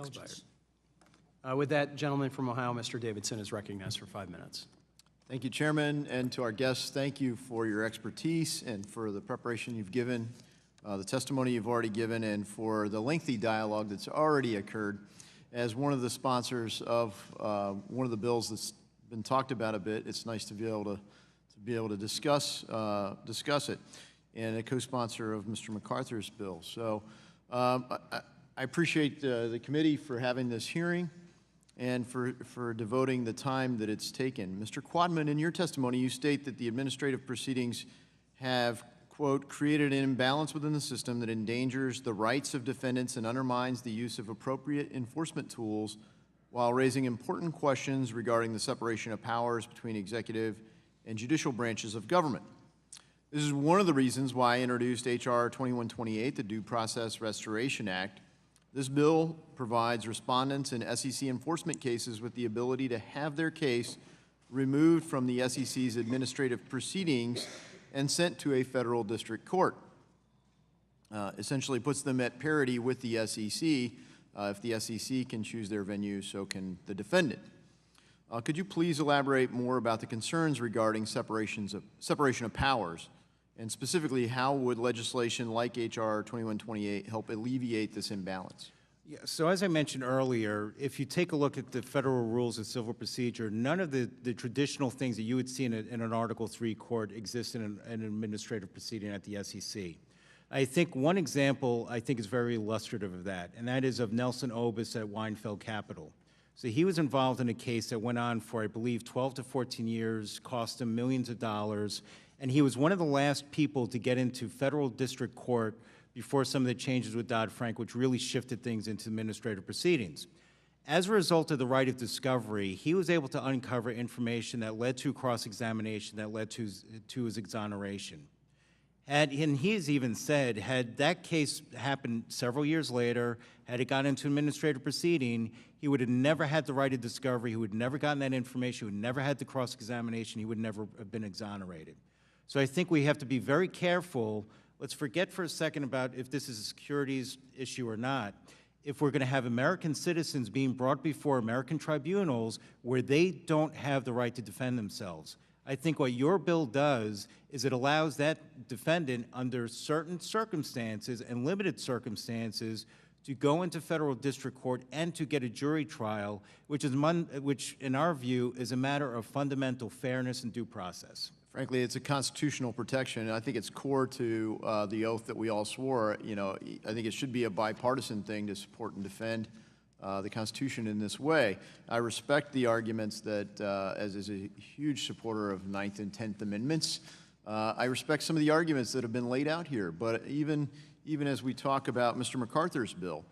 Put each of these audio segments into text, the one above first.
expired. With that, gentleman from Ohio, Mr. Davidson, is recognized for 5 minutes. Thank you, Chairman, and to our guests, thank you for your expertise and for the preparation you've given, the testimony you've already given, and for the lengthy dialogue that's already occurred. As one of the sponsors of one of the bills that's been talked about a bit, it's nice to be able to discuss it, and a co-sponsor of Mr. MacArthur's bill. So I appreciate the committee for having this hearing and for devoting the time that it's taken. Mr. Quaadman, in your testimony, you state that the administrative proceedings have, quote, created an imbalance within the system that endangers the rights of defendants and undermines the use of appropriate enforcement tools while raising important questions regarding the separation of powers between executive and judicial branches of government. This is one of the reasons why I introduced H.R. 2128, the Due Process Restoration Act. This bill provides respondents in SEC enforcement cases with the ability to have their case removed from the SEC's administrative proceedings and sent to a federal district court. Essentially puts them at parity with the SEC. If the SEC can choose their venue, so can the defendant. Could you please elaborate more about the concerns regarding separation of powers, and specifically how would legislation like H.R. 2128 help alleviate this imbalance? Yeah, so as I mentioned earlier, if you take a look at the federal rules of civil procedure, none of the traditional things that you would see in an Article III court exist in an administrative proceeding at the SEC. I think one example I think is very illustrative of that, and that is of Nelson Obis at Weinfeld Capital. So he was involved in a case that went on for, I believe, 12 to 14 years, cost him millions of dollars, and he was one of the last people to get into federal district court before some of the changes with Dodd-Frank, which really shifted things into administrative proceedings. As a result of the right of discovery, he was able to uncover information that led to cross-examination, that led to his exoneration. And he's even said, had that case happened several years later, had it gone into administrative proceeding, he would have never had the right of discovery, he would have never gotten that information, he would never had the cross-examination, he would never have been exonerated. So I think we have to be very careful. Let's forget for a second about if this is a securities issue or not. If we're going to have American citizens being brought before American tribunals where they don't have the right to defend themselves, I think what your bill does is it allows that defendant under certain circumstances and limited circumstances to go into federal district court and to get a jury trial, which in our view is a matter of fundamental fairness and due process. Frankly, it's a constitutional protection, and I think it's core to the oath that we all swore. You know, I think it should be a bipartisan thing to support and defend the Constitution in this way. I respect the arguments that, as a huge supporter of 9th and 10th Amendments, I respect some of the arguments that have been laid out here. But even as we talk about Mr. MacArthur's bill,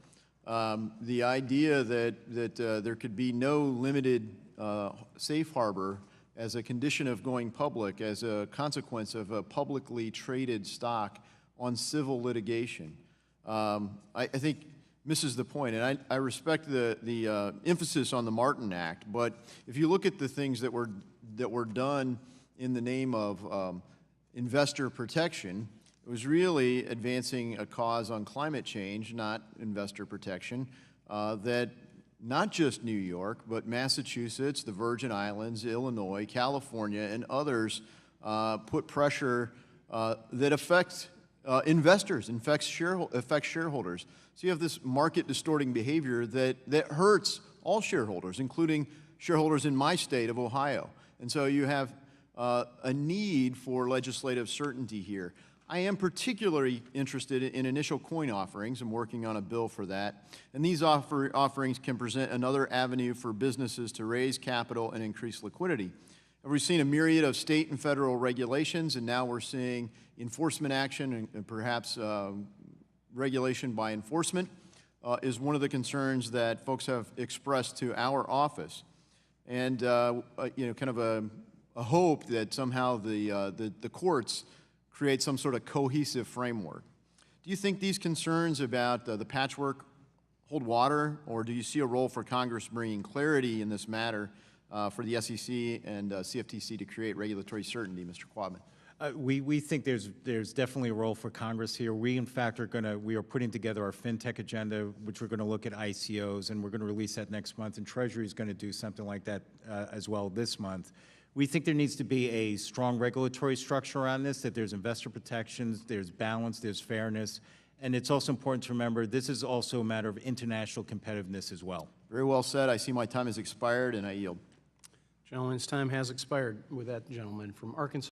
the idea that there could be no limited safe harbor as a condition of going public, as a consequence of a publicly traded stock on civil litigation, I think misses the point. And I respect the emphasis on the Martin Act, but if you look at the things that were done in the name of investor protection, it was really advancing a cause on climate change, not investor protection, that not just New York, but Massachusetts, the Virgin Islands, Illinois, California, and others put pressure that affects investors, affects shareholders. So you have this market-distorting behavior that hurts all shareholders, including shareholders in my state of Ohio. And so you have a need for legislative certainty here. I am particularly interested in initial coin offerings. I'm working on a bill for that. And these offerings can present another avenue for businesses to raise capital and increase liquidity. We've seen a myriad of state and federal regulations, and now we're seeing enforcement action and perhaps regulation by enforcement is one of the concerns that folks have expressed to our office. And kind of a hope that somehow the courts create some sort of cohesive framework. Do you think these concerns about the patchwork hold water, or do you see a role for Congress bringing clarity in this matter for the SEC and CFTC to create regulatory certainty, Mr. Quaadman? We think there's definitely a role for Congress here. We, in fact, we are putting together our FinTech agenda, which we're going to look at ICOs, and we're going to release that next month, and Treasury is going to do something like that as well this month. We think there needs to be a strong regulatory structure around this, that there's investor protections, there's balance, there's fairness, and it's also important to remember this is also a matter of international competitiveness as well. Very well said. I see my time has expired, and I yield. Gentleman's time has expired. With that, gentleman from Arkansas.